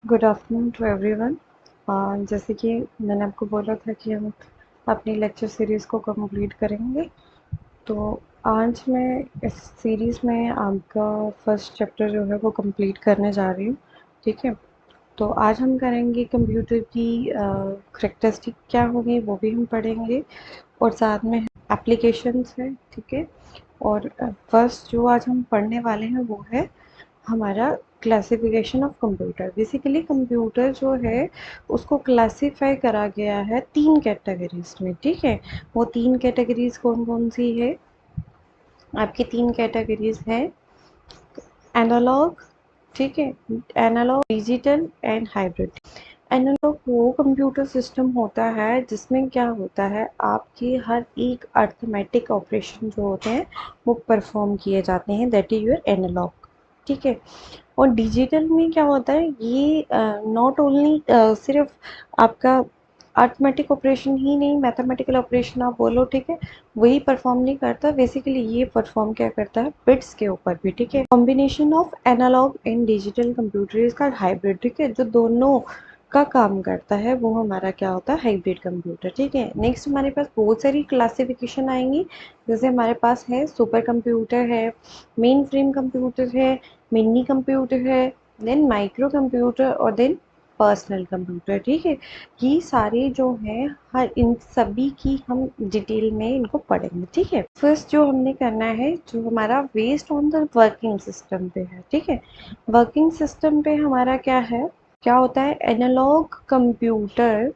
Good afternoon to everyone. जैसे कि मैंने आपको बोला था कि हम अपनी लेक्चर सीरीज़ को कंप्लीट करेंगे, तो आज मैं इस सीरीज़ में आपका फर्स्ट चैप्टर जो है वो कंप्लीट करने जा रही हूँ। ठीक है, तो आज हम करेंगे कंप्यूटर की करैक्टरिस्टिक क्या होगी वो भी हम पढ़ेंगे, और साथ में एप्लीकेशंस है। ठीक है, और फर्स्ट जो आज हम पढ़ने वाले हैं वो है हमारा classification of computer. Basically computer जो है उसको क्लासिफाई करा गया है 3 कैटेगरीज में। ठीक है, वो 3 कैटेगरीज कौन कौन सी है? आपकी 3 कैटेगरीज है एनालॉग, ठीक है, analogue, digital and hybrid. Analogue वो कंप्यूटर सिस्टम होता है जिसमें क्या होता है, आपके हर एक अर्थमेटिक ऑपरेशन जो होते हैं वो परफॉर्म किए जाते हैं, दैट इज योर एनालॉग। ठीक है, और डिजिटल में क्या होता है, ये नॉट ओनली सिर्फ आपका अर्थमेटिक ऑपरेशन ही नहीं, मैथमेटिकल ऑपरेशन आप बोलो, ठीक है, वही परफॉर्म नहीं करता। बेसिकली ये परफॉर्म क्या करता है, बिट्स के ऊपर भी। ठीक है, combination of analogue and digital computer is called hybrid. ठीक है, जो दोनों का काम करता है वो हमारा क्या होता है, हाइब्रिड कंप्यूटर। ठीक है, नेक्स्ट हमारे पास बहुत सारी क्लासिफिकेशन आएंगी। जैसे हमारे पास है सुपर कंप्यूटर है, मेन फ्रेम कंप्यूटर है, मिनी कंप्यूटर है, देन माइक्रो कंप्यूटर, और देन पर्सनल कंप्यूटर। ठीक है, ये सारे जो हैं हर इन सभी की हम डिटेल में इनको पढ़ेंगे। ठीक है, फर्स्ट जो हमने करना है, जो हमारा based on the working system पे है। ठीक है, वर्किंग सिस्टम पे हमारा क्या है, क्या होता है, analogue computer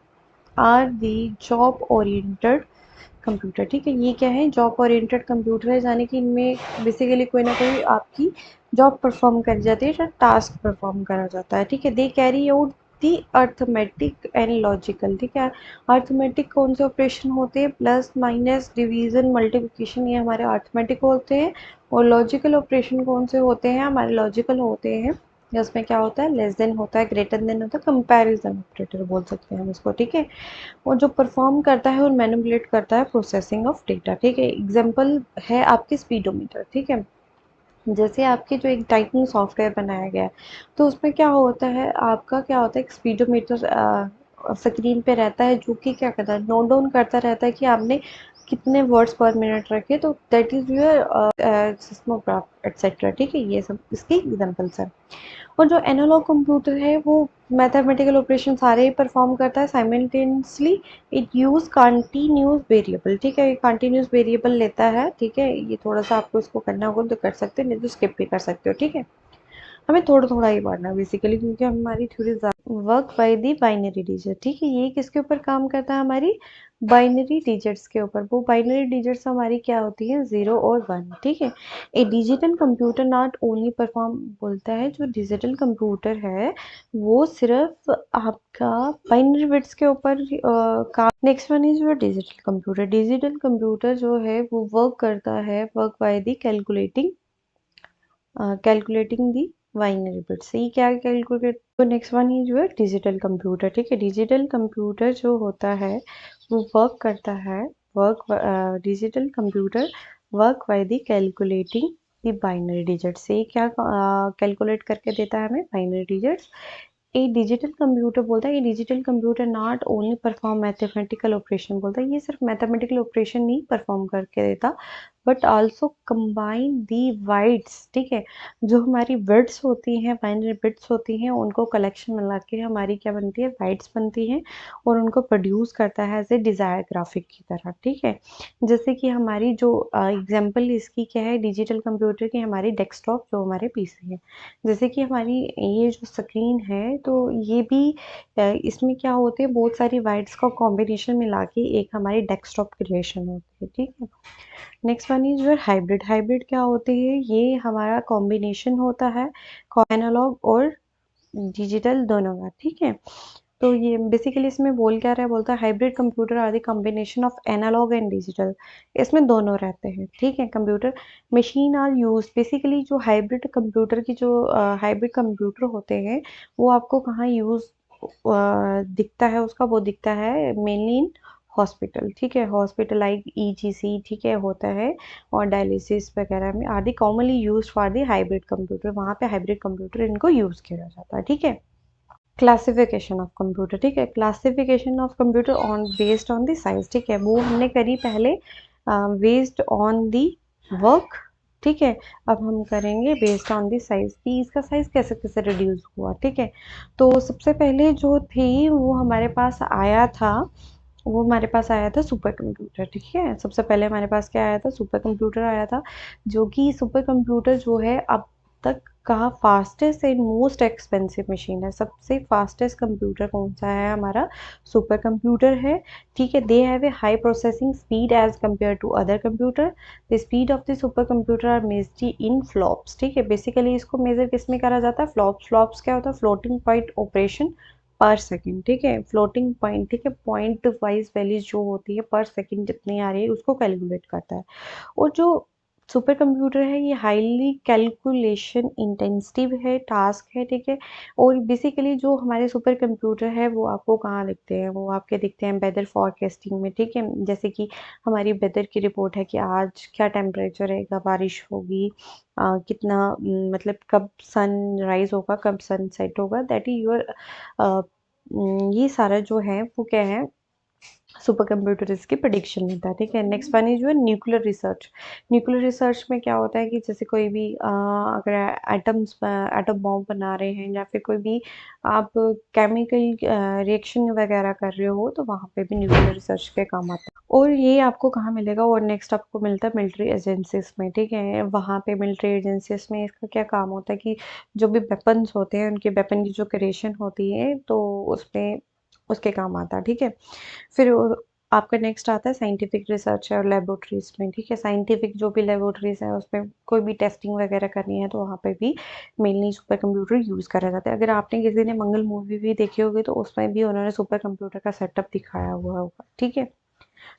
are the job oriented computer. ठीक है, ये क्या है, जॉब ओरिएंटेड कंप्यूटर है, यानी कि इनमें बेसिकली कोई ना कोई आपकी जॉब परफॉर्म करी जाती है, टास्क परफॉर्म करा जाता है। ठीक है, they carry out the arithmetic and logical. ठीक है, अर्थमेटिक कौन से ऑपरेशन होते हैं, प्लस माइनस डिवीजन मल्टीप्लिकेशन, ये हमारे अर्थमेटिक होते हैं। और लॉजिकल ऑपरेशन कौन से होते हैं, हमारे लॉजिकल होते हैं जिसमें क्या होता है, लेस देन होता है, ग्रेटर देन होता है, कंपैरिजन ऑपरेटर बोल सकते हैं हम इसको। ठीक है, और जो परफॉर्म करता है और मैनिपुलेट करता है प्रोसेसिंग ऑफ डेटा। ठीक है, एग्जांपल है आपके स्पीडोमीटर। ठीक है, जैसे आपके जो एक टाइपिंग सॉफ्टवेयर बनाया गया है, तो उसमें क्या होता है, आपका क्या होता है, एक स्पीडोमीटर स्क्रीन पे रहता है, जो कि क्या करता है, नोट डाउन करता रहता है कि आपने कितने वर्ड्स पर मिनट रखे, तो that is your seismograph etcetera. ठीक है, ये सब इसके एग्जांपल्स हैं। और जो एनालॉग कंप्यूटर है वो मैथमेटिकल ऑपरेशन सारे ही परफॉर्म करता है simultaneously. It use continuous variable. ठीक है, ये कंटिन्यूस वेरिएबल लेता है। ठीक है, ये थोड़ा सा आपको इसको करना होगा तो कर सकते हो, नहीं तो स्किप भी कर सकते हो। ठीक है, हमें थोड़ा थोड़ा ही पढ़ना है बेसिकली, क्योंकि हमारी theory work by the binary digit. ठीक है, ये किसके ऊपर काम करता है, हमारी बाइनरी डिजिट्स के ऊपर। वो बाइनरी डिजिट्स हमारी क्या होती है, 0 और 1। ठीक है, a digital computer not only perform, बोलता है जो डिजिटल कंप्यूटर है वो सिर्फ आपका बाइनरी बिट्स के ऊपर काम। Next one is your digital computer. Digital computer जो है वो वर्क करता है, work by the calculating the binary bits. ये क्या कैलकुलेट, तो next one is your digital computer. ठीक है, डिजिटल कंप्यूटर जो होता है वो वर्क करता है, work digital computer work by the calculating the binary digits. ये क्या कैलकुलेट करके देता है हमें, बाइनरी डिजिट्स। ए डिजिटल कंप्यूटर बोलता है, ये digital computer not only perform mathematical operation, बोलता है ये सिर्फ मैथमेटिकल ऑपरेशन नहीं परफॉर्म करके देता, but also combine the weights. ठीक है, जो हमारी बिट्स होती हैं, बाइनरी बिट्स होती हैं, उनको कलेक्शन मिला के हमारी क्या बनती है, वाइट्स बनती हैं, और उनको प्रोड्यूस करता है एज ए डिज़ायर ग्राफिक की तरह। ठीक है, जैसे कि हमारी जो एग्जांपल इसकी क्या है, डिजिटल कंप्यूटर की, हमारी डेस्कटॉप जो हमारे पीसी है, जैसे कि हमारी ये जो स्क्रीन है, तो ये भी इसमें क्या होते हैं, बहुत सारी वाइट्स का कॉम्बिनेशन मिला के एक हमारी डेस्कटॉप क्रिएशन होती है। ठीक है, next one is your hybrid. Hybrid क्या होती है, ये हमारा कॉम्बिनेशन होता है एनालॉग और डिजिटल दोनों का। ठीक है, तो ये बेसिकली इसमें बोल क्या रहा है, बोलता है hybrid computer are the combination of analogue and digital. इसमें दोनों रहते हैं। ठीक है, computer machine are use, basically जो हाइब्रिड कंप्यूटर की जो हाइब्रिड कंप्यूटर होते हैं वो आपको कहाँ यूज दिखता है, उसका वो दिखता है मेनली इन हॉस्पिटल। ठीक है, हॉस्पिटल लाइक ईजीसी, ठीक है, होता है, और डायलिसिस वगैरह में आदि commonly use for the hybrid computer, वहाँ पे हाइब्रिड कंप्यूटर इनको यूज किया जाता है। ठीक है, क्लासिफिकेशन ऑफ कंप्यूटर, ठीक है, classification of computer on based on the size, ठीक है, वो हमने करी पहले बेस्ड ऑन द वर्क, ठीक है। अब हम करेंगे बेस्ड ऑन द साइज कि इसका साइज कैसे कैसे रिड्यूस हुआ, ठीक है। तो सबसे पहले जो थी वो हमारे पास आया था, वो हमारे पास आया था सुपर कंप्यूटर, ठीक है। सबसे पहले हमारे पास क्या आया था, सुपर कंप्यूटर आया था, जो कि सुपर कंप्यूटर जो है अब तक का fastest and most expensive machine है। सबसे फास्टेस्ट कंप्यूटर कौन सा है हमारा, सुपर कंप्यूटर है, ठीक है। They have a high processing speed as compare to other computer. The speed of the super computer are measured in flops, ठीक है। बेसिकली इसको मेजर किस में करा जाता है, फ्लॉप्स। फ्लॉप्स क्या होता है, फ्लोटिंग पॉइंट ऑपरेशन पर सेकंड, ठीक है, फ्लोटिंग पॉइंट, ठीक है, पॉइंट वाइज वैल्यूज जो होती है पर सेकंड जितनी आ रही है उसको कैलकुलेट करता है। और जो सुपर कंप्यूटर है ये हाईली कैलकुलेशन इंटेंसिव है, टास्क है, ठीक है। और बेसिकली जो हमारे सुपर कंप्यूटर है वो आपको कहाँ दिखते हैं, वो आपके दिखते हैं वेदर फॉरकास्टिंग में, ठीक है। जैसे कि हमारी वेदर की रिपोर्ट है कि आज क्या टेम्परेचर रहेगा, बारिश होगी, कितना मतलब कब सन राइज होगा, कब सन सेट होगा, दैट इज योर ये सारा जो है वो क्या है, सुपर कंप्यूटर इसकी प्रिडिक्शन होता है, ठीक है। नेक्स्ट वन इज जो न्यूक्लियर रिसर्च। न्यूक्लियर रिसर्च में क्या होता है कि जैसे कोई भी अगर एटम बॉम्ब बना रहे हैं या फिर कोई भी आप केमिकल रिएक्शन वगैरह कर रहे हो तो वहाँ पे भी न्यूक्लियर रिसर्च के काम आता है। और ये आपको कहाँ मिलेगा, और नेक्स्ट आपको मिलता है मिलिट्री एजेंसीज में, ठीक है। वहाँ पे मिलिट्री एजेंसीज में इसका क्या काम होता है कि जो भी वेपन्स होते हैं उनके वेपन की जो क्रिएशन होती है तो उसमें उसके काम आता है, ठीक है। फिर आपका नेक्स्ट आता है साइंटिफिक रिसर्च और लेबोरेटरीज में, ठीक है। साइंटिफिक जो भी लेबोरेटरीज है उसमें कोई भी टेस्टिंग वगैरह करनी है तो वहाँ पे भी मेनली सुपर कंप्यूटर यूज़ करा जाता है। अगर आपने किसी ने मंगल मूवी भी देखी होगी तो उसमें भी उन्होंने सुपर कंप्यूटर का सेटअप दिखाया हुआ होगा, ठीक है।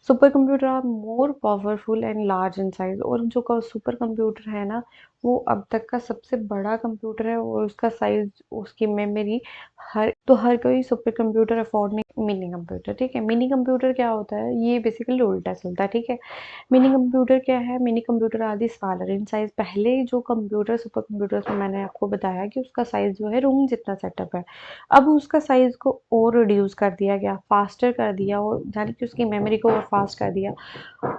Super computer are more powerful and large in size, और जो सुपर कंप्यूटर है ना वो अब तक का सबसे बड़ा कंप्यूटर है, और उसका साइज, उसकी मेमोरी, हर कोई सुपर कंप्यूटर अफोर्ड नहीं, मिनी कंप्यूटर, ठीक है। मिनी कंप्यूटर क्या होता है, ये बेसिकली उल्टा चलता है, ठीक है। मिनी कंप्यूटर क्या है, mini computer are the smaller in size. पहले जो कंप्यूटर सुपर कंप्यूटर में मैंने आपको बताया कि उसका साइज जो है रूम जितना सेटअप है, अब उसका साइज को और रिड्यूस कर दिया गया, फास्टर कर दिया, और यानी कि उसकी मेमोरी को और फास्ट कर दिया।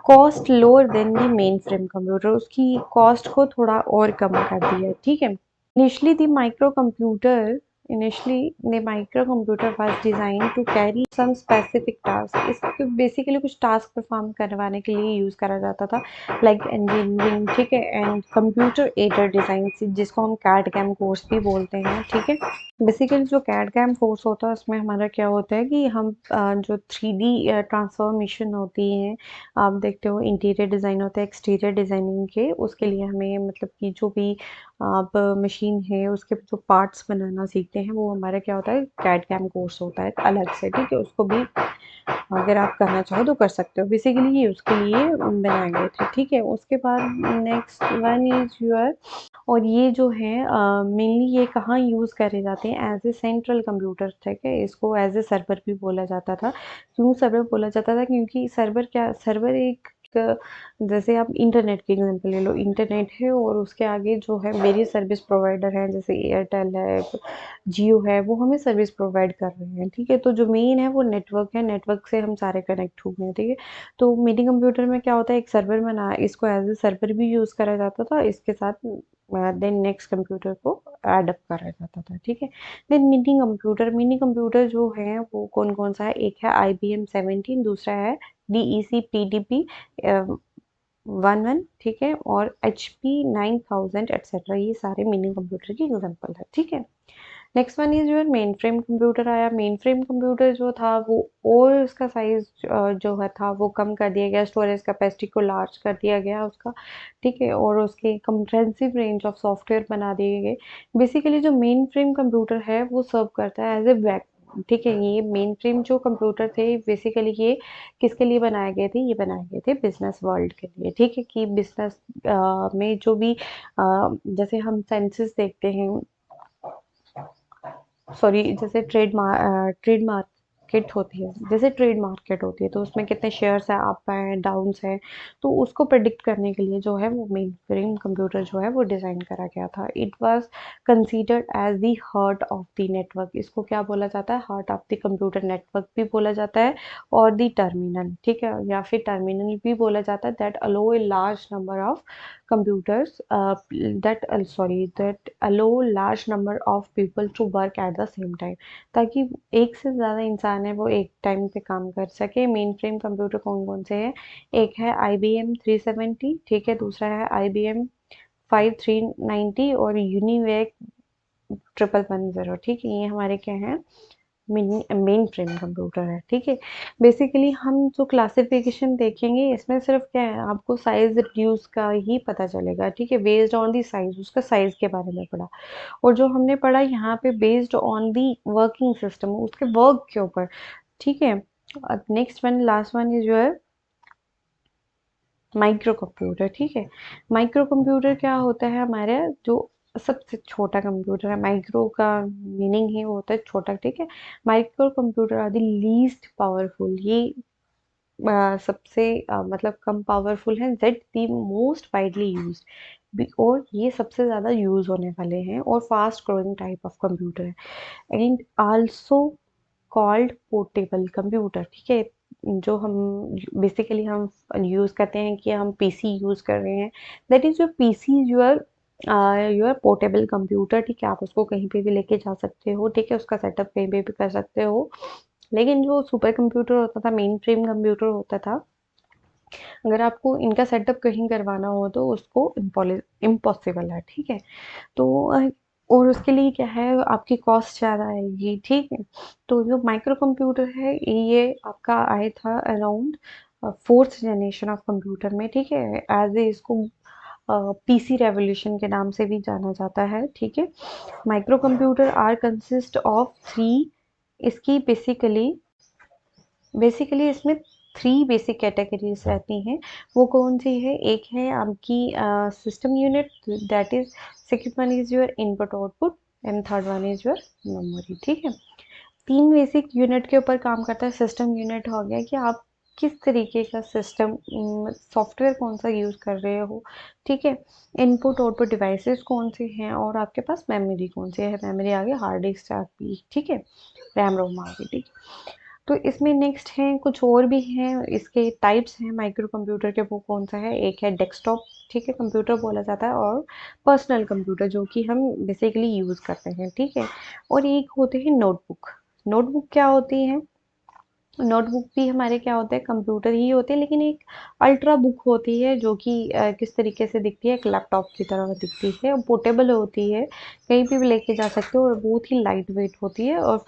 कॉस्ट लोअर देन दी मेन फ्रेम कंप्यूटर, उसकी कॉस्ट को थोड़ा और कम कर दिया, ठीक है। Initially, the microcomputer Initially, the microcomputer was designed to carry some specific task. इसको बेसिकली कुछ टास्क परफॉर्म करवाने के लिए यूज़ करा जाता था, लाइक इंजीनियरिंग, ठीक है, एंड कंप्यूटर एडेड डिज़ाइन, जिसको हम कैड कैम कोर्स भी बोलते हैं, ठीक है। बेसिकली जो कैड कैम कोर्स होता है उसमें हमारा क्या होता है कि हम जो 3D ट्रांसफॉर्मेशन होती है, आप देखते हो इंटीरियर डिज़ाइन होता है, एक्सटीरियर डिज़ाइनिंग के, उसके लिए हमें मतलब कि जो भी आप मशीन है उसके जो पार्ट्स बनाना सीखते हैं वो हमारा क्या होता है, कैड कैम कोर्स होता है अलग से, ठीक है। उसको भी अगर आप करना चाहो तो कर सकते हो, बेसिकली ये उसके लिए बनाए गए थे, ठीक है। उसके बाद नेक्स्ट वन इज योर, और ये जो है मेनली ये कहाँ यूज़ करे जाते हैं, एज ए सेंट्रल कंप्यूटर, ठीक है। इसको एज ए सर्वर भी बोला जाता था। क्यों सर्वर बोला जाता था, क्योंकि सर्वर क्या, सर्वर एक जैसे आप इंटरनेट की एग्जांपल ले लो, इंटरनेट है और उसके आगे जो है मेरी सर्विस प्रोवाइडर हैं, जैसे एयरटेल है, जियो है, वो हमें सर्विस प्रोवाइड कर रहे हैं, ठीक है। तो जो मेन है वो नेटवर्क है, नेटवर्क से हम सारे कनेक्ट हुए हैं, ठीक है। तो मिनी कंप्यूटर में क्या होता है, एक सर्वर बना, इसको एज ए सर्वर भी यूज़ करा जाता था, इसके साथ देन नेक्स्ट कंप्यूटर को एडअप करा जाता था, ठीक है। देन मिनी कंप्यूटर जो है वो कौन कौन सा है, एक है IBM 17, दूसरा है DEC PDP 11, ठीक है, और HP 9000 एटसेट्रा, ये सारे मिनी कंप्यूटर की एग्जांपल है, ठीक है। Next one is your main frame computer आया। मेन फ्रेम कंप्यूटर जो था वो, और उसका साइज जो है था वो कम कर दिया गया, स्टोरेज कैपेसिटी को लार्ज कर दिया गया उसका, ठीक है, और उसके कम्प्रेहेंसिव रेंज ऑफ सॉफ्टवेयर बना दिए गए। बेसिकली जो मेन फ्रेम कंप्यूटर है वो सर्व करता है एज ए बैक, ठीक है। ये मेन फ्रेम जो कंप्यूटर थे बेसिकली ये किसके लिए बनाए गए थे, ये बनाए गए थे बिजनेस वर्ल्ड के लिए, ठीक है, कि बिजनेस में जो भी जैसे हम सेंसेस देखते हैं, सॉरी, जैसे ट्रेड मार्केटिंग मार्केट होती है, जैसे ट्रेड मार्केट होती है, तो उसमें कितने शेयर्स हैं, अप हैं, डाउन्स हैं, तो उसको प्रेडिक्ट करने के लिए जो है वो मेन फ्रेम कंप्यूटर जो है वो डिज़ाइन करा गया था। It was considered as the heart of the network. इसको क्या बोला जाता है? Heart of the computer network भी बोला जाता है, और द टर्मिनल, ठीक है, या फिर टर्मिनल भी बोला जाता है। That allow a large number of computers that allow large number of people to work at the same time, ताकि एक से ज़्यादा इंसान है वो एक टाइम पे काम कर सके। मेन फ्रेम कंप्यूटर कौन कौन से हैं? एक है IBM 370, ठीक है, दूसरा है IBM 5390 और यूनिवेक 1110, ठीक है, ये हमारे क्या हैं? मेन फ्रेम कंप्यूटर है, ठीक है। बेसिकली हम जो क्लासिफिकेशन देखेंगे इसमें सिर्फ क्या है, आपको साइज रिड्यूस का ही पता चलेगा, ठीक है, बेस्ड ऑन दी साइज, उसका साइज के बारे में पढ़ा। और जो हमने पढ़ा यहाँ पे based on the working system, उसके वर्क के ऊपर, ठीक है। Next one, last one is जो है माइक्रो कंप्यूटर, ठीक है। माइक्रो कंप्यूटर क्या होता है? हमारे जो सबसे छोटा कंप्यूटर है, माइक्रो का मीनिंग ही वो होता है छोटा, ठीक है। Micro computer are the least powerful, ये सबसे मतलब कम पावरफुल है। That the most widely used, और ये सबसे ज़्यादा यूज़ होने वाले हैं, और fast growing type of computer है। And also called portable computer, ठीक है। जो हम बेसिकली हम यूज़ करते हैं कि हम पीसी यूज़ कर रहे हैं, that is your PC your portable computer, ठीक है। आप उसको कहीं पे भी लेके जा सकते हो, ठीक है, उसका सेटअप कहीं पे भी कर सकते हो। लेकिन जो सुपर कंप्यूटर होता था, मेन फ्रेम कंप्यूटर होता था, अगर आपको इनका सेटअप कहीं करवाना हो तो उसको इम्पॉसिबल है, ठीक है। तो और उसके लिए क्या है, आपकी कॉस्ट ज़्यादा आएगी, ठीक है। तो जो माइक्रो कंप्यूटर है ये आपका आया था around fourth generation of computer में, ठीक है। एज ए इसको पीसी रेवोल्यूशन के नाम से भी जाना जाता है, ठीक है। Micro computer are consist of three, इसकी बेसिकली इसमें थ्री बेसिक कैटेगरीज रहती हैं। वो कौन सी है? एक है आपकी system unit, that is, second one is your input output, and third one is your memory, ठीक है। तीन बेसिक यूनिट के ऊपर काम करता है। सिस्टम यूनिट हो गया कि आप किस तरीके का सिस्टम सॉफ्टवेयर कौन सा यूज़ कर रहे हो, ठीक है। इनपुट आउटपुट डिवाइसेस कौन से हैं, और आपके पास मेमोरी कौन सी है। मेमोरी आ गई हार्ड डिस्क आ गई, ठीक है, रैम रोम आ गई, ठीक है। तो इसमें नेक्स्ट हैं कुछ और भी हैं, इसके टाइप्स हैं माइक्रो कंप्यूटर के। वो कौन सा है? एक है डेस्कटॉप, ठीक है, कंप्यूटर बोला जाता है, और पर्सनल कंप्यूटर जो कि हम बेसिकली यूज़ करते हैं, ठीक है। और एक होते हैं नोटबुक। नोटबुक क्या होती है? नोटबुक भी हमारे क्या होते हैं? कंप्यूटर ही होते हैं, लेकिन एक अल्ट्रा बुक होती है जो कि किस तरीके से दिखती है? एक लैपटॉप की तरह दिखती है, पोर्टेबल होती है, कहीं पे भी लेके जा सकते हो, और बहुत ही लाइट वेट होती है, और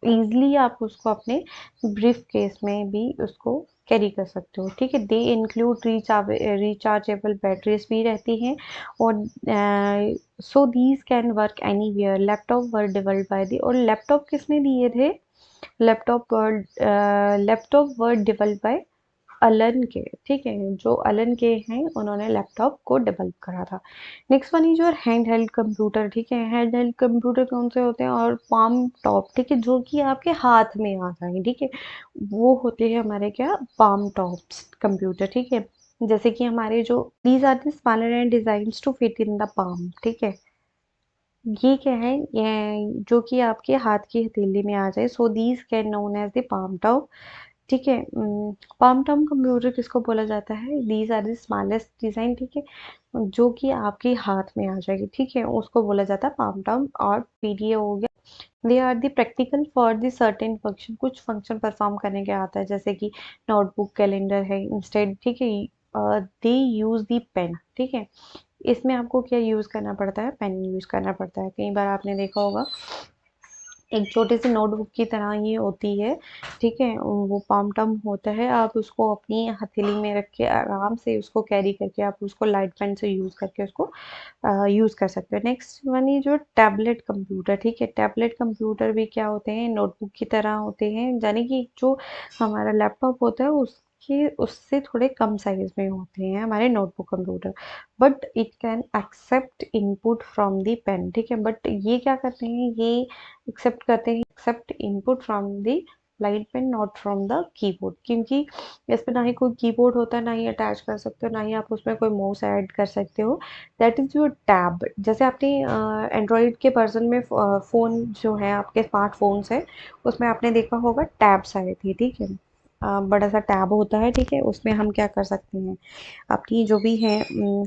ईजिली आप उसको अपने ब्रीफ केस में भी उसको कैरी कर सकते हो, ठीक है। दे इंक्लूड रिचार्जेबल बैटरीज भी रहती हैं, और सो these can work anywhere. Laptop were developed by the, और लैपटॉप किसने दिए थे? Laptop were developed by Alan के, ठीक है, जो अलन के हैं उन्होंने लैपटॉप को डेवलप करा था। Next one is your hand held computer, ठीक है। हैंड हेल्ड कंप्यूटर कौन से होते हैं? और पाम टॉप, ठीक है, जो कि आपके हाथ में आ जाए, ठीक है, वो होते हैं हमारे क्या? पाम टॉप्स कंप्यूटर, ठीक है। जैसे कि हमारे जो these are the smaller and designs to fit in the palm, ठीक है। ये क्या है? ये जो कि आपके हाथ की हथेली में आ जाए। So these can known as the palm top, ठीक है। पाम टॉप कंप्यूटर किसको बोला जाता है? These are the smallest design, ठीक है, जो कि आपके हाथ में आ जाएगी, ठीक है, उसको बोला जाता है पाम टॉप। और पीडीए हो गया, they are the practical for the certain function, कुछ फंक्शन परफॉर्म करने के आता है, जैसे कि नोटबुक, कैलेंडर है इंस्टेड, ठीक है। दे यूज द पेन, ठीक है। इसमें आपको क्या यूज़ करना पड़ता है? पेन यूज़ करना पड़ता है। कई बार आपने देखा होगा एक छोटी सी नोटबुक की तरह ये होती है, ठीक है, वो पाम टम होता है, आप उसको अपनी हथेली में रख के आराम से उसको कैरी करके आप उसको लाइट पेन से यूज़ करके उसको यूज़ कर सकते हो। नेक्स्ट वन ये जो टैबलेट कंप्यूटर, ठीक है। टैबलेट कंप्यूटर भी क्या होते हैं? नोटबुक की तरह होते हैं, यानी कि जो हमारा लैपटॉप होता है उसके उससे थोड़े कम साइज में होते हैं हमारे notebook computer, but it can accept input from the pen, ठीक है। बट ये क्या करते हैं? ये एक्सेप्ट करते हैं, accept input from the light pen, not from the keyboard, क्योंकि इस पे ना ही कोई कीबोर्ड होता है, ना ही अटैच कर सकते हो, ना ही आप उसमें कोई माउस ऐड कर सकते हो। That is your tab. जैसे आपने एंड्रॉयड के वर्जन में फ़ोन जो है आपके स्मार्टफोन्स है, उसमें आपने देखा होगा टैब्स आए थे, ठीक है। बड़ा सा टैब होता है, ठीक है, उसमें हम क्या कर सकते हैं, अपनी जो भी है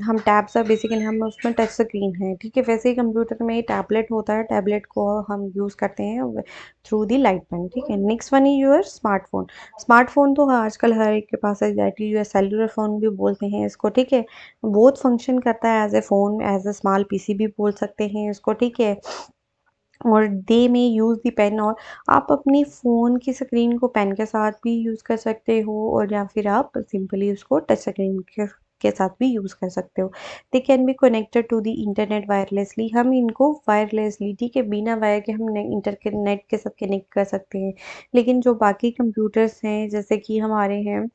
हम टैब्स है बेसिकली, हम उसमें टच स्क्रीन है, ठीक है। वैसे ही कंप्यूटर में टैबलेट होता है, टैबलेट को हम यूज़ करते हैं थ्रू दी लाइट पेन, ठीक है। Next one is your smartphone. Smartphone तो आजकल हर एक के पास है, that is your cellular phone भी बोलते हैं इसको, ठीक है। बहुत फंक्शन करता है as a phone, as a small PC भी बोल सकते हैं इसको, ठीक है। और दे में यूज़ दी पेन, और आप अपनी फ़ोन की स्क्रीन को पेन के साथ भी यूज़ कर सकते हो, और या फिर आप सिंपली उसको टच स्क्रीन के साथ भी यूज़ कर सकते हो। They can be connected to the internet wirelessly. हम इनको वायरलेसली, ठीक है, बिना वायर के हम इंटरनेट के साथ कनेक्ट कर सकते हैं। लेकिन जो बाकी कंप्यूटर्स हैं, जैसे कि हमारे हैं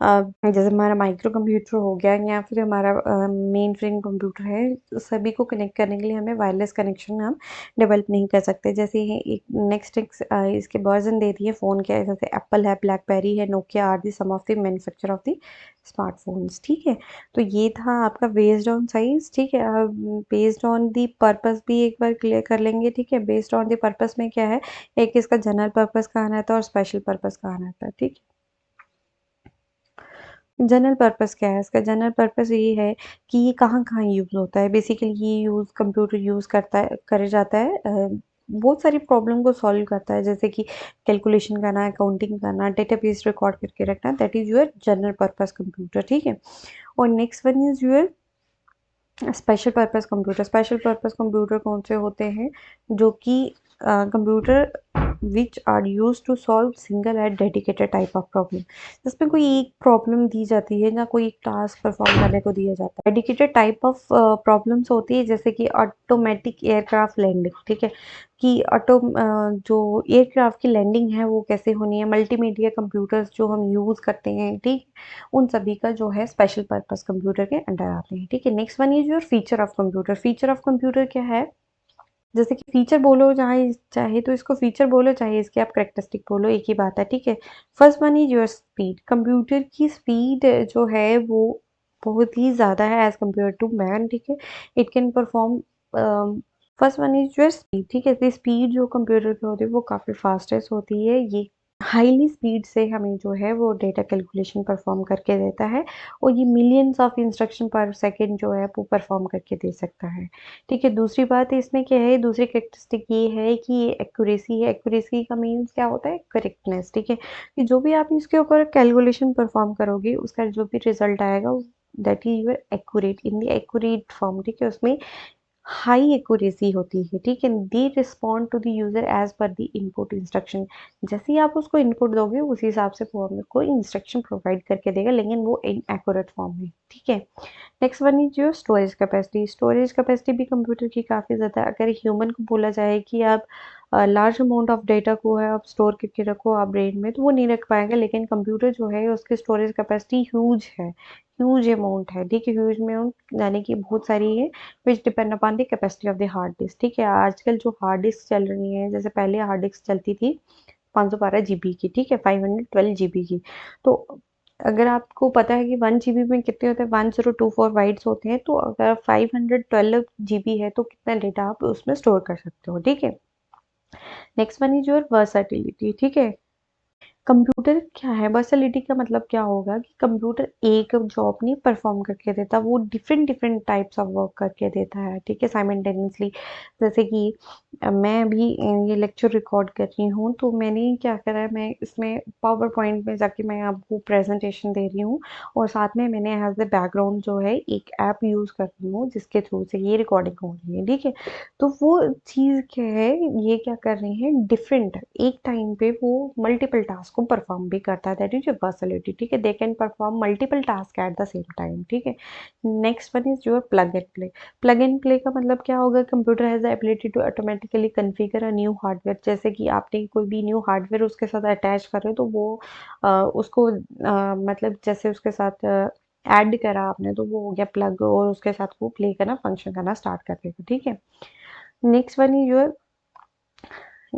जैसे हमारा माइक्रो कंप्यूटर हो गया, या फिर हमारा मेन फ्रेम कंप्यूटर है, सभी को कनेक्ट करने के लिए हमें वायरलेस कनेक्शन हम डेवलप नहीं कर सकते। जैसे ये एक नेक्स्ट इसके वर्जन दे दिए फ़ोन के, जैसे एप्पल है, ब्लैकबेरी है, Nokia are the some of the manufacture of the smartphones, ठीक है। तो ये था आपका बेस्ड ऑन साइज, ठीक है। बेस्ड ऑन दी पर्पस भी एक बार क्लियर कर लेंगे, ठीक है। बेस्ड ऑन दी पर्पस में क्या है, एक इसका जनरल पर्पस का आना था और स्पेशल पर्पस का आना था, ठीक है। जनरल पर्पस क्या है इसका, जनरल पर्पस ये है कि ये कहाँ-कहाँ यूज़ होता है। बेसिकली ये यूज़ कंप्यूटर यूज़ करता है, करे जाता है बहुत सारी प्रॉब्लम को सॉल्व करता है, जैसे कि कैलकुलेशन करना, अकाउंटिंग करना, डेटाबेस रिकॉर्ड करके रखना, that is your general purpose computer, ठीक है। और next one is your special purpose computer. Special purpose computer कौन से होते हैं, जो कि computer which are use to solve single and dedicated type of problem. जिसमें कोई एक प्रॉब्लम दी जाती है, ना कोई एक टास्क परफॉर्म करने को दिया जाता है। डेडिकेटेड टाइप ऑफ प्रॉब्लम्स होती है, जैसे कि ऑटोमेटिक एयरक्राफ्ट लैंडिंग, ठीक है, कि जो एयरक्राफ्ट की लैंडिंग है वो कैसे होनी है, मल्टीमीडिया कंप्यूटर्स जो हम यूज़ करते हैं, ठीक, उन सभी का जो है स्पेशल पर्पस कंप्यूटर के अंडर आते हैं, ठीक है। Next one is your feature of computer. Feature of computer क्या है, जैसे कि फीचर बोलो, चाहे चाहे तो इसको फीचर बोलो, चाहे इसके आप करेक्टरिस्टिक बोलो, एक ही बात है, ठीक है। First one is your speed. Computer की स्पीड जो है वो बहुत ही ज़्यादा है एज कम्पेयर टू मैन, ठीक है। It can perform, first one is your speed, ठीक है। स्पीड जो कंप्यूटर की होती है वो काफ़ी फास्टेस्ट होती है। ये हाईली स्पीड से हमें जो है वो डेटा कैलकुलेशन परफॉर्म करके देता है, और ये मिलियंस ऑफ इंस्ट्रक्शन पर सेकंड जो है वो परफॉर्म करके दे सकता है, ठीक है। दूसरी बात इसमें क्या है, दूसरी कैरेक्टरिस्टिक ये है कि ये एक्यूरेसी है। एक्यूरेसी का मीन्स क्या होता है, करेक्टनेस, ठीक है, कि जो भी आप इसके ऊपर कैलकुलेशन परफॉर्म करोगे, उसका जो भी रिजल्ट आएगा that is your accurate in the accurate form, ठीक है। उसमें हाई एक्यूरेसी होती है, ठीक है। They respond to the user as per the input instruction. जैसे ही आप उसको इनपुट दोगे उसी हिसाब से वो आपको इंस्ट्रक्शन प्रोवाइड करके देगा, लेकिन वो इन एक्यूरेट फॉर्म में, ठीक है। Next one is your storage capacity. Storage capacity भी कंप्यूटर की काफ़ी ज़्यादा, अगर ह्यूमन को बोला जाए कि आप लार्ज अमाउंट ऑफ डेटा को है आप स्टोर करके रखो आप ब्रेन में, तो वो नहीं रख पाएगा, लेकिन कंप्यूटर जो है उसकी स्टोरेज कैपेसिटी ह्यूज है, ह्यूज अमाउंट है, ठीक है। ह्यूज अमाउंट यानी कि बहुत सारी है, विच depend upon the capacity of the hard disk, ठीक है। आजकल जो हार्ड डिस्क चल रही है, जैसे पहले हार्ड डिस्क चलती थी 512 जीबी की, ठीक है, 512 जीबी की। तो अगर आपको पता है कि 1 जीबी में कितने होते हैं, 1024 बाइट्स होते हैं, तो अगर 512 जीबी है तो कितना डेटा आप उसमें स्टोर कर सकते हो, ठीक है। Next one is your versatility, ठीक है। कंप्यूटर क्या है, वर्सेटिलिटी का मतलब क्या होगा कि कंप्यूटर एक जॉब नहीं परफॉर्म करके देता, वो different different types of work करके देता है, ठीक है, साइमल्टेनियसली। जैसे कि मैं अभी ये लेक्चर रिकॉर्ड कर रही हूँ, तो मैंने क्या करा है, मैं इसमें पावर पॉइंट में जाके मैं आपको प्रेजेंटेशन दे रही हूँ, और साथ में मैंने एज ए बैकग्राउंड जो है एक ऐप यूज़ कर रही हूँ, जिसके थ्रू से ये रिकॉर्डिंग हो रही है, ठीक है। तो वो चीज़ क्या है, ये क्या कर रहे हैं, डिफरेंट एक टाइम पे वो मल्टीपल टास्क को परफॉर्म भी करता है, दैट इज योर वर्सेटिलिटी, ठीक है। They can perform multiple task at the same time, ठीक है। Next one is your plug and play. Plug and play का मतलब क्या होगा, computer has the ability to automatically configure a new hardware. जैसे कि आपने कोई भी न्यू हार्डवेयर उसके साथ अटैच कर रहे हो, तो वो उसको मतलब जैसे उसके साथ ऐड करा आपने, तो वो हो गया प्लग, और उसके साथ वो प्ले करना, फंक्शन करना स्टार्ट कर देगा, ठीक है। Next one is your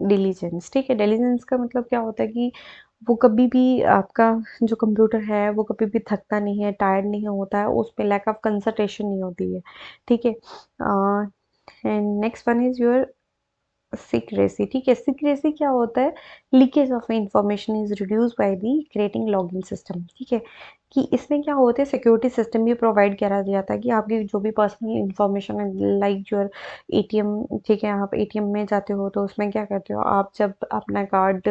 diligence, ठीक है। डिलीजेंस का मतलब क्या होता है कि वो कभी भी आपका जो कंप्यूटर है वो कभी भी थकता नहीं है, टायर्ड नहीं होता है, उस पे लैक ऑफ कंसंट्रेशन नहीं होती है, ठीक है। And next one is your secrecy, ठीक है। सीक्रेसी क्या होता है? Leakage of information is reduce by the creating login system, ठीक है। कि इसमें क्या होता है, सिक्योरिटी सिस्टम भी प्रोवाइड करा जाता है कि आपकी जो भी पर्सनल इंफॉर्मेशन है, लाइक योर एटीएम, ठीक है। आप एटीएम में जाते हो तो उसमें क्या करते हो, आप जब अपना कार्ड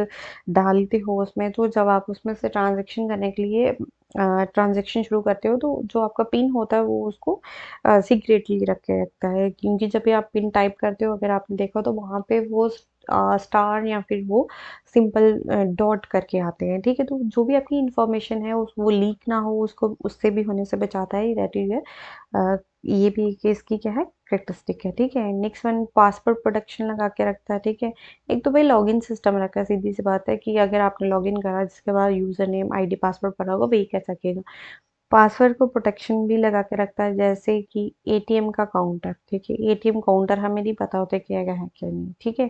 डालते हो उसमें, तो जब आप उसमें से ट्रांजेक्शन करने के लिए ट्रांजेक्शन शुरू करते हो, तो जो आपका पिन होता है वो उसको सीक्रेटली रख के रखता है, क्योंकि जब भी आप पिन टाइप करते हो, अगर आपने देखा तो वहाँ पे वो स्टार या फिर वो सिंपल डॉट करके आते हैं, ठीक है। तो जो भी आपकी इंफॉर्मेशन है उस वो लीक ना हो, उसको उससे भी होने से बचाता है, दैट इज ये भी एक इसकी क्या है, करेक्टरिस्टिक है, ठीक है। नेक्स्ट वन, पासवर्ड प्रोटेक्शन लगा के रखता है, ठीक है। एक तो भाई लॉगिन सिस्टम रखा है, सीधी सी बात है कि अगर आपने लॉगिन करा जिसके बाद यूजर नेम आईडी पासवर्ड पड़ा होगा वही कह सकेगा। पासवर्ड को प्रोटेक्शन भी लगा के रखता है, जैसे कि एटीएम का काउंटर, ठीक है। एटीएम काउंटर हमें नहीं पता होता क्या है क्या नहीं, ठीक है।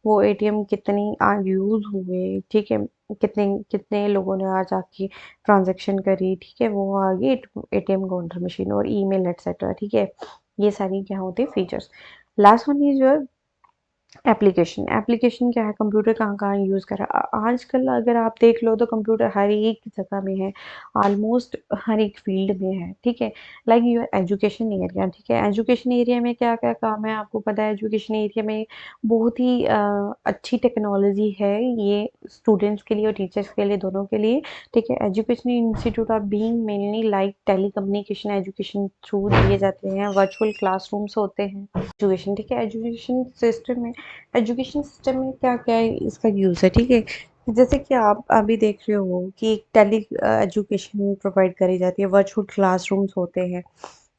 वो एटीएम कितनी आज यूज हुए, ठीक है, कितने कितने लोगों ने आज आके ट्रांजैक्शन करी, ठीक है, वो आ गई एटीएम काउंटर मशीन और ईमेल एटसेट्रा, ठीक है। ये सारी क्या होती है features. Last one is your application. Application क्या है, कंप्यूटर कहाँ कहाँ यूज़ करा आजकल अगर आप देख लो तो कंप्यूटर हर एक जगह में है, ऑलमोस्ट हर एक फील्ड में है, ठीक है। लाइक योर एजुकेशन एरिया, ठीक है। एजुकेशन एरिया में क्या क्या काम है आपको पता है, एजुकेशन एरिया में बहुत ही अच्छी टेक्नोलॉजी है ये, स्टूडेंट्स के लिए और टीचर्स के लिए, दोनों के लिए, ठीक है। Education institute of being mainly like telecommunication education through दिए जाते हैं, वर्चुअल क्लासरूम्स होते हैं एजुकेशन, ठीक है। एजुकेशन सिस्टम में क्या क्या है इसका यूज़ है, ठीक है। जैसे कि आप अभी देख रहे हो कि टेली एजुकेशन प्रोवाइड करी जाती है, वर्चुअल क्लासरूम्स होते हैं,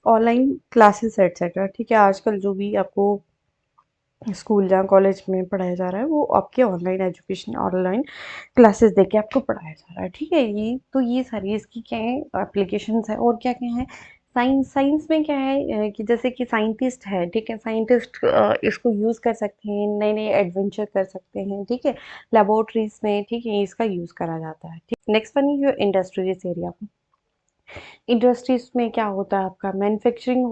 ऑनलाइन क्लासेस एटसेट्रा, ठीक है। आजकल जो भी आपको स्कूल या कॉलेज में पढ़ाया जा रहा है वो आपके ऑनलाइन एजुकेशन, ऑनलाइन क्लासेस देके आपको पढ़ाया जा रहा है, ठीक है। ये तो ये सारी इसकी क्या है एप्लीकेशंस है। और क्या क्या है, साइंस, साइंस में क्या है कि जैसे कि साइंटिस्ट है, ठीक है, साइंटिस्ट इसको यूज़ कर सकते हैं, नए नए एडवेंचर कर सकते हैं, ठीक है, लेबोरेटरीज में, ठीक है, इसका यूज़ करा जाता है, ठीक। Next one is industries area. Industries में क्या होता है आपका, manufacturing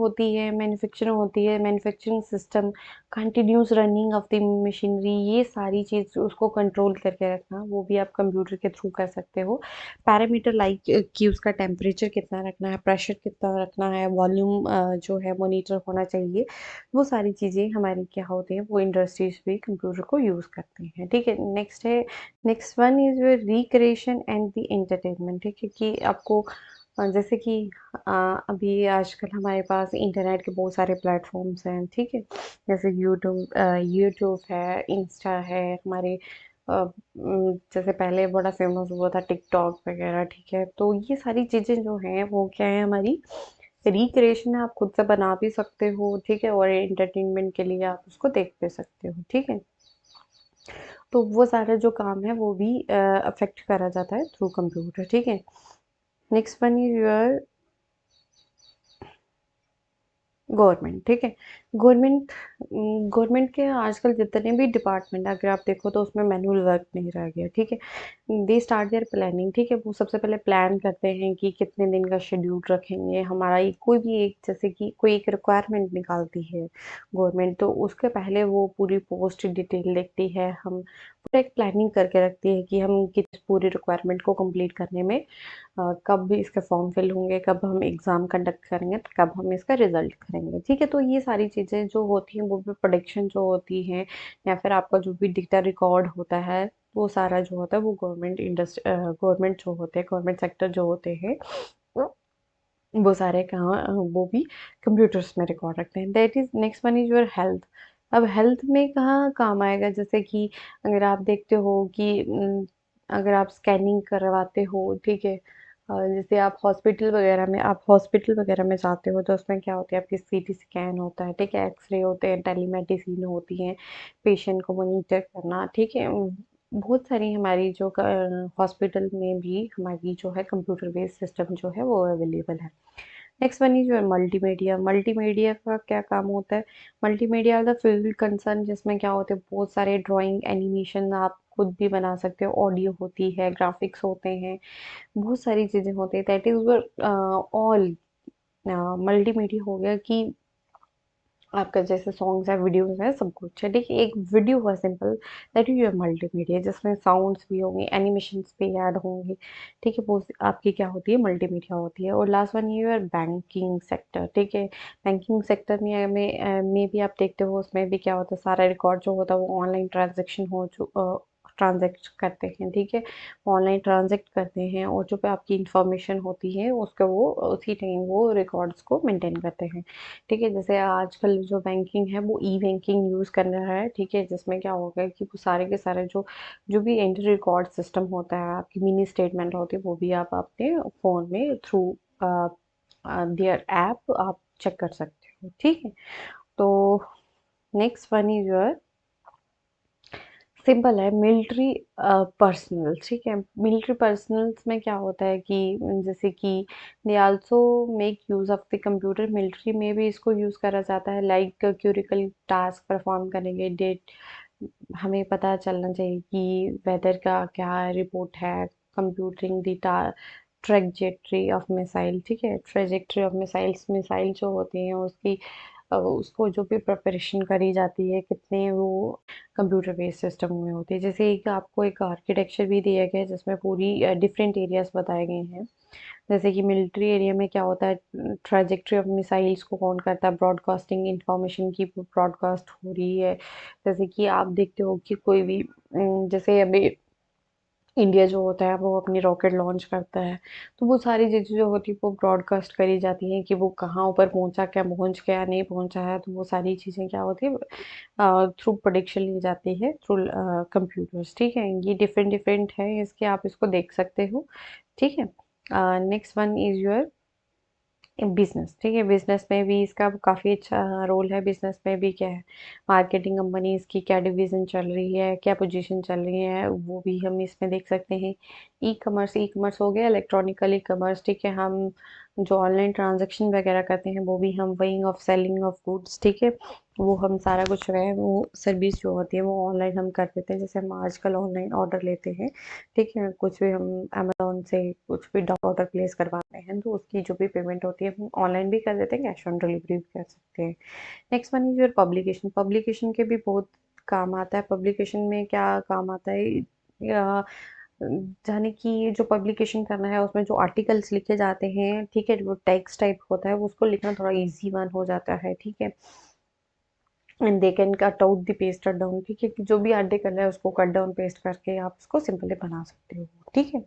system, continuous running of the machinery, ये सारी चीज़ उसको कंट्रोल करके रखना, वो भी आप कंप्यूटर के थ्रू कर सकते हो। पैरामीटर लाइक कि उसका टेम्परेचर कितना रखना है, प्रेशर कितना रखना है, वॉल्यूम जो है मॉनिटर होना चाहिए, वो सारी चीज़ें हमारी क्या होती हैं, वो इंडस्ट्रीज भी कंप्यूटर को यूज़ करते हैं, ठीक है। Next one is recreation and the entertainment, ठीक है। कि आपको जैसे कि अ, अभी आजकल हमारे पास इंटरनेट के बहुत सारे प्लेटफॉर्म्स हैं, ठीक है। जैसे यूट्यूब है, इंस्टा है, हमारे जैसे पहले बड़ा फेमस हुआ था टिकटॉक वगैरह, ठीक है। तो ये सारी चीज़ें जो हैं वो क्या है, हमारी रिक्रिएशन है, आप खुद से बना भी सकते हो, ठीक है, और एंटरटेनमेंट के लिए आप उसको देख भी सकते हो, ठीक है। तो वो सारा जो काम है वो भी अफेक्ट करा जाता है थ्रू कंप्यूटर, ठीक है। Next one is your government, ठीक है। गवर्नमेंट गवर्नमेंट के आजकल जितने भी डिपार्टमेंट अगर आप देखो तो उसमें मैनुअल वर्क नहीं रह गया, ठीक है। दे स्टार्ट देयर प्लानिंग, ठीक है। वो सबसे पहले प्लान करते हैं कि कितने दिन का शेड्यूल रखेंगे, हमारा कोई भी एक, जैसे कि कोई एक रिक्वायरमेंट निकालती है गवर्नमेंट, तो उसके पहले वो पूरी पोस्ट डिटेल देखती है, हम पूरा एक प्लानिंग करके रखती है कि हम किस पूरी रिक्वायरमेंट को कंप्लीट करने में कब भी इसके फॉर्म फिल होंगे, कब हम एग्ज़ाम कंडक्ट करेंगे, तो कब हम इसका रिजल्ट करेंगे, ठीक है। तो ये सारी चीज़ें जो होती हैं वो भी प्रोडिक्शन जो होती हैं, या फिर आपका जो भी डेटा रिकॉर्ड होता है, वो सारा जो होता है वो गवर्नमेंट जो होते हैं, गवर्नमेंट सेक्टर जो होते हैं, वो वो सारे कहाँ वो भी कंप्यूटर्स में रिकॉर्ड रखते हैं। That is next one is your health. अब हेल्थ में कहाँ काम आएगा, जैसे कि अगर आप देखते हो कि अगर आप स्कैनिंग करवाते हो, ठीक है, जैसे आप हॉस्पिटल वगैरह में जाते हो तो उसमें क्या होता है, आपकी सीटी स्कैन होता है, ठीक है, एक्सरे होते हैं, टेलीमेडिसिन होती हैं, पेशेंट को मॉनिटर करना, ठीक है। बहुत सारी हमारी जो हॉस्पिटल में भी हमारी जो है कंप्यूटर बेस्ड सिस्टम जो है वो अवेलेबल है। Next one is multimedia. Multimedia का क्या काम होता है? मल्टीमीडिया द फील्ड कंसर्न, जिसमें क्या होते हैं, बहुत सारे ड्राइंग, एनिमेशन आप खुद भी बना सकते हो, ऑडियो होती है, ग्राफिक्स होते हैं, बहुत सारी चीज़ें होती हैं। दैट इज़ ऑल मल्टीमीडिया हो गया कि आपका जैसे सॉन्ग्स है, वीडियोस है, सब कुछ है। देखिए एक वीडियो हुआ simple, that is your multimedia, जिसमें साउंड्स भी होंगे, एनिमेशंस भी ऐड होंगे। ठीक है, वो आपकी क्या होती है, मल्टीमीडिया होती है। और लास्ट वन ये योर बैंकिंग सेक्टर। ठीक है, बैंकिंग सेक्टर में भी आप देखते हो, उसमें भी क्या होता है, सारा रिकॉर्ड जो होता है वो ऑनलाइन ट्रांजेक्शन ट्रांजेक्ट करते हैं। ठीक है, ऑनलाइन ट्रांजेक्ट करते हैं, और जो पे आपकी इंफॉर्मेशन होती है उसको वो उसी टाइम वो रिकॉर्ड्स को मेंटेन करते हैं। ठीक है, जैसे आजकल जो बैंकिंग है वो ई बैंकिंग यूज़ कर रहा है। ठीक है, जिसमें क्या होगा कि वो सारे के सारे जो जो भी एंट्री रिकॉर्ड सिस्टम होता है, आपकी मिनी स्टेटमेंट होती है, वो भी आप अपने फ़ोन में थ्रू देयर ऐप आप चेक कर सकते हो। ठीक है, तो next one is your simple है, मिलिट्री पर्सनल। ठीक है, मिलिट्री पर्सनल्स में क्या होता है कि जैसे कि they also make use of the computer. Military में भी इसको यूज़ करा जाता है, लाइक क्यूरिकल टास्क परफॉर्म करेंगे, डेट हमें पता चलना चाहिए कि वेदर का क्या रिपोर्ट है, computing the trajectory of missile. ठीक है, ट्रेजेक्ट्री ऑफ मिसाइल्स, मिसाइल जो होती हैं उसकी उसको जो भी प्रिपरेशन करी जाती है, कितने वो कंप्यूटर बेस्ड सिस्टम में होती है। जैसे एक आपको एक आर्किटेक्चर भी दिया गया है जिसमें पूरी डिफरेंट एरियाज बताए गए हैं। जैसे कि मिलिट्री एरिया में क्या होता है, ट्रैजेक्टरी ऑफ मिसाइल्स को कौन करता है, ब्रॉडकास्टिंग, इंफॉर्मेशन की ब्रॉडकास्ट हो रही है। जैसे कि आप देखते हो कि कोई भी जैसे अभी इंडिया जो होता है वो अपनी रॉकेट लॉन्च करता है, तो वो सारी चीज़ें जो होती है वो ब्रॉडकास्ट करी जाती हैं कि वो कहाँ ऊपर पहुंचा, क्या पहुंच गया, नहीं पहुंचा है। तो वो सारी चीज़ें क्या होती है, थ्रू प्रोडिक्शन ली जाती है थ्रू कंप्यूटर्स। ठीक है, ये डिफरेंट डिफरेंट है इसके, आप इसको देख सकते हो। ठीक है, next one is your business. ठीक है, बिजनेस में भी इसका काफ़ी अच्छा रोल है। बिजनेस में भी क्या है, मार्केटिंग कंपनी इसकी क्या डिवीजन चल रही है, क्या पोजीशन चल रही है, वो भी हम इसमें देख सकते हैं। ई कॉमर्स, ई कॉमर्स हो गया इलेक्ट्रॉनिकल ई कॉमर्स। ठीक है, हम जो ऑनलाइन ट्रांजैक्शन वगैरह करते हैं वो भी हम buying of selling of goods. ठीक है, वो हम सारा कुछ जो है वो सर्विस जो होती है वो ऑनलाइन हम कर देते हैं। जैसे हम आजकल ऑनलाइन ऑर्डर लेते हैं, ठीक है, कुछ भी हम अमेज़न से कुछ भी ऑर्डर प्लेस करवाते हैं तो उसकी जो भी पेमेंट होती है हम ऑनलाइन भी कर देते हैं, कैश ऑन डिलीवरी भी कर सकते हैं। Next one is your publication. Publication के भी बहुत काम आता है। पब्लिकेशन में क्या काम आता है, या जाने कि जो पब्लिकेशन करना है उसमें जो आर्टिकल्स लिखे जाते हैं, ठीक है, वो टेक्स्ट टाइप होता है, वो उसको लिखना थोड़ा इजी वन हो जाता है। ठीक है, and they can cut out the paste cut down. ठीक है, कि जो भी आर्टिकल है उसको कट डाउन पेस्ट करके आप उसको सिंपली बना सकते हो। ठीक है,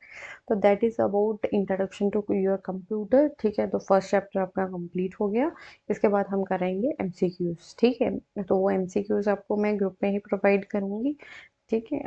तो that is about introduction to your computer. ठीक है, तो फर्स्ट चैप्टर आपका कंप्लीट हो गया। इसके बाद हम करेंगे एमसीक्यूज। ठीक है, तो वो एमसीक्यूज आपको मैं ग्रुप में ही प्रोवाइड करूंगी। ठीक है,